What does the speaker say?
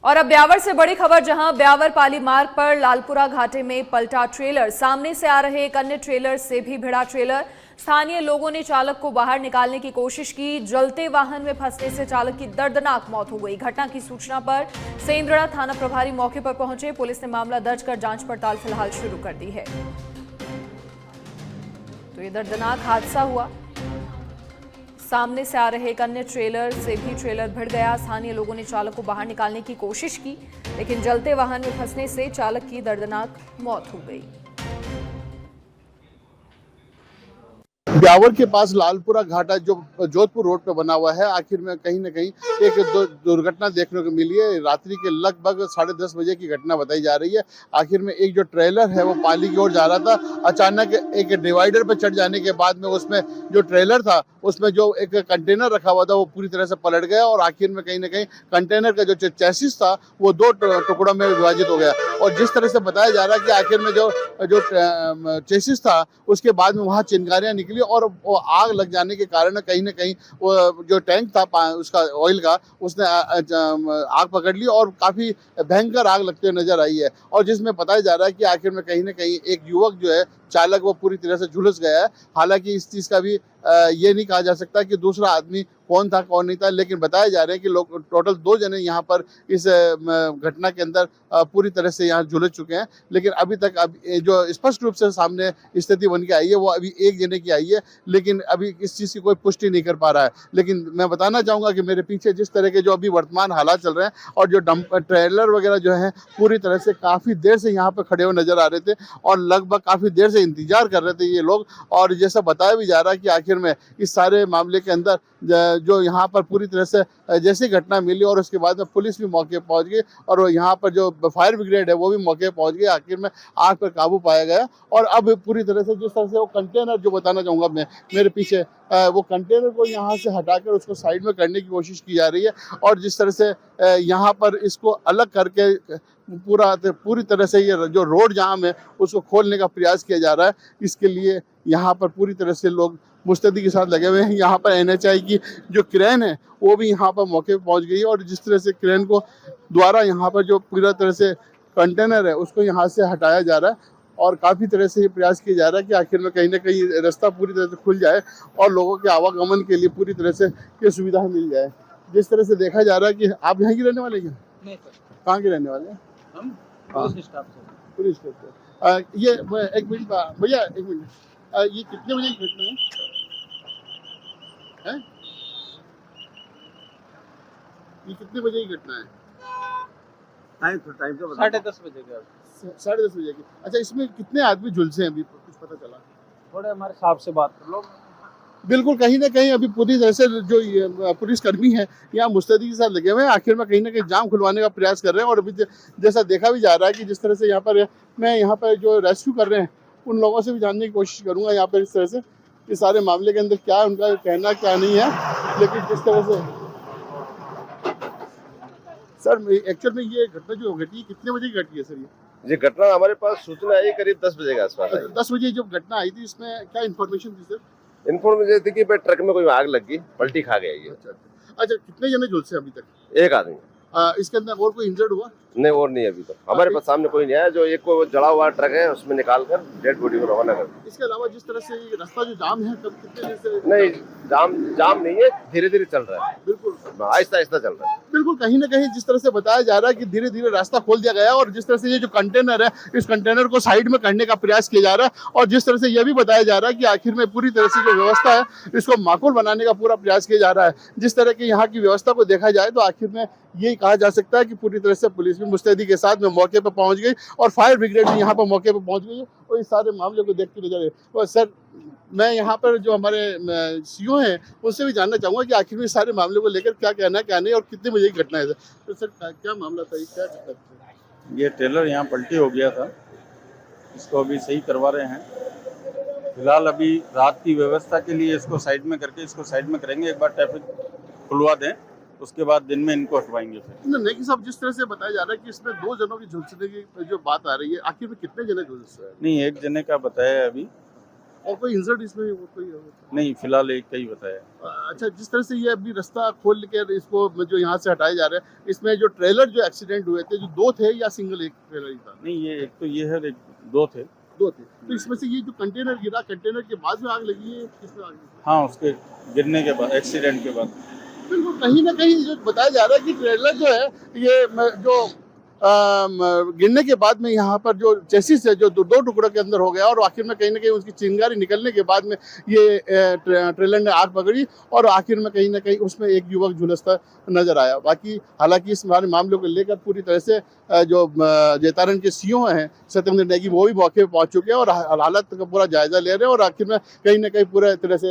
और अब ब्यावर से बड़ी खबर, जहां ब्यावर पाली मार्ग पर लालपुरा घाटे में पलटा ट्रेलर। सामने से आ रहे एक अन्य ट्रेलर से भी भिड़ा ट्रेलर। स्थानीय लोगों ने चालक को बाहर निकालने की कोशिश की। जलते वाहन में फंसने से चालक की दर्दनाक मौत हो गई। घटना की सूचना पर सेंद्रड़ा थाना प्रभारी मौके पर पहुंचे। पुलिस ने मामला दर्ज कर जांच पड़ताल फिलहाल शुरू कर दी है। तो ये दर्दनाक हादसा हुआ। सामने से आ रहे एक अन्य ट्रेलर से भी ट्रेलर भिड़ गया। स्थानीय लोगों ने चालक को बाहर निकालने की कोशिश की, लेकिन जलते वाहन में फंसने से चालक की दर्दनाक मौत हो गई। ब्यावर के पास लालपुरा घाटा जो जोधपुर रोड पे बना हुआ है, आखिर में कहीं ना कहीं एक दुर्घटना देखने को मिली है। रात्रि के लगभग 10:30 बजे की घटना बताई जा रही है। आखिर में एक जो ट्रेलर है वो पाली की ओर जा रहा था। अचानक एक डिवाइडर पर चढ़ जाने के बाद में उसमें जो ट्रेलर था उसमें जो एक कंटेनर रखा हुआ था वो पूरी तरह से पलट गया और आखिर में कहीं ना कहीं कंटेनर का जो चैसिस था वो 2 टुकड़ों में विभाजित हो गया। और जिस तरह से बताया जा रहा है कि आखिर में जो चैसिस था उसके बाद में वहाँ चिंगारियां निकली और वो आग लग जाने के कारण कहीं ना कहीं वो जो टैंक था उसका ऑयल का उसने आग पकड़ ली और काफी भयंकर आग लगते हुए नजर आई है। और जिसमें बताया जा रहा है कि आखिर में कहीं ना कहीं एक युवक जो है चालक वो पूरी तरह से झुलस गया है। हालांकि इस चीज का भी ये नहीं कहा जा सकता कि दूसरा आदमी कौन था कौन नहीं था, लेकिन बताया जा रहा है कि लोग टोटल 2 जने यहाँ पर इस घटना के अंदर पूरी तरह से यहाँ झुलस चुके हैं। लेकिन अभी तक जो स्पष्ट रूप से सामने स्थिति बन के आई है वो अभी एक जने की आई है, लेकिन अभी इस चीज की कोई पुष्टि नहीं कर पा रहा है। लेकिन मैं बताना चाहूंगा कि मेरे पीछे जिस तरह के जो अभी वर्तमान हालात चल रहे हैं और जो डंप ट्रेलर वगैरह जो है पूरी तरह से काफी देर से यहाँ पर खड़े हुए नजर आ रहे थे और लगभग काफी देर से इंतजार कर रहे थे ये लोग। और जैसा बताया भी जा रहा है कि आखिर में इस सारे मामले के अंदर जो यहाँ पर पूरी तरह से जैसी घटना मिली और उसके बाद में पुलिस भी मौके पहुंच गई और यहाँ पर जो फायर ब्रिगेड है वो भी मौके पहुंच गई। आखिर में आग पर काबू पाया गया और अब पूरी तरह से जिस तरह से वो कंटेनर जो बताना चाहूँगा मैं मेरे पीछे वो कंटेनर को यहाँ से हटाकर उसको साइड में करने की कोशिश की जा रही है। और जिस तरह से यहाँ पर इसको अलग करके पूरी तरह से ये जो रोड जाम है उसको खोलने का प्रयास किया जा रहा है। इसके लिए यहाँ पर पूरी तरह से लोग मुस्तैदी के साथ लगे हुए हैं। यहाँ पर NHAI की जो क्रेन है वो भी यहाँ पर मौके पर पहुँच गई है और जिस तरह से क्रेन को द्वारा यहाँ पर जो पूरा तरह से कंटेनर है उसको यहाँ से हटाया जा रहा है और काफ़ी तरह से ये प्रयास किया जा रहा है कि आखिर में कहीं ना कहीं रास्ता पूरी तरह से खुल जाए और लोगों के आवागमन के लिए पूरी तरह से ये सुविधा मिल जाए। जिस तरह से देखा जा रहा है कि आप यहाँ की रहने वाले हैं? नहीं सर। कहाँ के रहने वाले हैं? हम पुलिस स्टाफ से। पुलिस स्टाफ से। ये एक मिनट भैया, एक मिनट, ये कितने बजे की घटना है? ये कितने बजे की घटना है? टाइम तो 10:30 बजे के। 10:30 बजे की। अच्छा, इसमें कितने आदमी झुलसे हैं अभी कुछ पता चला? थोड़े हमारे साहब से बात कर लो। बिल्कुल, कहीं ना कहीं अभी पूरी तरह से जो पुलिस कर्मी है यहाँ मुस्तैदी के साथ लगे हुए हैं। आखिर में कहीं ना कहीं जाम खुलवाने का प्रयास कर रहे हैं और अभी जैसा देखा भी जा रहा है कि जिस तरह से यहाँ पर मैं यहाँ पर जो रेस्क्यू कर रहे हैं उन लोगों से भी जानने की कोशिश करूँगा यहाँ पर इस तरह से इस सारे मामले के अंदर क्या है, उनका कहना क्या नहीं है। लेकिन जिस तरह से सर एक्चुअल में ये घटना जो घटी कितने बजे की घटी है सर? ये घटना हमारे पास सूचना आई करीब 10 बजे के आसपास आई। 10 बजे जब घटना आई थी इसमें क्या इन्फॉर्मेशन थी सर? इन्फॉर्मेशन थी कि ट्रक में कोई आग लगी, पलटी खा गया ये। अच्छा, कितने जने झुलसे अभी तक? एक आदमी। इसके अंदर और कोई इंजर्ड हुआ? नहीं, और नहीं अभी तक हमारे पास सामने कोई नहीं आया। जो एक को जला हुआ ट्रक है उसमें निकाल कर डेड बॉडी को रवाना कर दिया। इसके अलावा जिस तरह से ये रास्ता जो जाम है कब कितने जैसे? नहीं, जाम नहीं है, धीरे धीरे चल रहा है। बिल्कुल आहिस्ता आहिस्ता चल रहा है। बिल्कुल, कहीं ना कहीं जिस तरह से बताया जा रहा है कि धीरे धीरे रास्ता खोल दिया गया है और जिस तरह से ये जो कंटेनर है इस कंटेनर को साइड में करने का प्रयास किया जा रहा है और जिस तरह से यह भी बताया जा रहा है कि आखिर में पूरी तरह से जो व्यवस्था है इसको माकूल बनाने का पूरा प्रयास किया जा रहा है। जिस तरह की यहाँ की व्यवस्था को देखा जाए तो आखिर में यही कहा जा सकता है कि पूरी तरह से पुलिस भी मुस्तैदी के साथ में मौके पर पहुंच गई और फायर ब्रिगेड भी यहाँ पर मौके पर पहुंच गई और इस सारे मामले को देखते नजर आए। और सर मैं यहाँ पर जो हमारे CO हैं उनसे भी जानना चाहूँगा कि आखिर में इस सारे मामले को लेकर क्या कहना है क्या नहीं और कितने बजे की घटना है सर? तो सर क्या मामला था, क्या घटना था? ये ट्रेलर यहाँ पलटी हो गया था, इसको अभी सही करवा रहे हैं। फिलहाल अभी रात की व्यवस्था के लिए इसको साइड में करके इसको साइड में करेंगे। एक बार ट्रैफिक खुलवा दें उसके बाद दिन में इनको हटवाएंगे। फिर नहीं साहब, जिस तरह से बताया जा रहा है कि इसमें 2 जनों की झुलसने की जो बात आ रही है, आखिर में कितने जने झुलसे हैं? नहीं, एक जने का बताया है अभी और कोई इंजर्ड इसमें कोई नहीं, फिलहाल एक का ही बताया। अच्छा, जिस तरह से ये अभी रास्ता खोल के इसको जो यहाँ से हटाए जा रहे हैं, इसमें जो ट्रेलर जो एक्सीडेंट हुए थे, जो दो थे या सिंगल एक ट्रेलर ही था? नहीं, ये एक तो ये है, एक दो थे। दो थे। तो इसमें से ये जो कंटेनर गिरा, कंटेनर के बाद में आग लगी है, किसमें आग लगी? हाँ, उसके गिरने के बाद, एक्सीडेंट के बाद। बिल्कुल, कहीं ना कहीं जो बताया जा रहा है कि ट्रेलर जो है ये जो गिरने के बाद में यहाँ पर जो चेसिस है जो दो टुकड़ों के अंदर हो गया और आखिर में कहीं ना कहीं उसकी चिंगारी निकलने के बाद में ये ट्रेलर ने आग पकड़ी और आखिर में कहीं ना कहीं उसमें एक युवक झुलसता नजर आया। बाकी हालांकि इस सारे मामलों को लेकर पूरी तरह से जो जैतारण के सीओ हैं सत्येंद्र नेगी वो भी मौके पर पहुंच चुके हैं और हालत का पूरा जायजा ले रहे हैं और आखिर में कहीं ना कहीं पूरा तरह से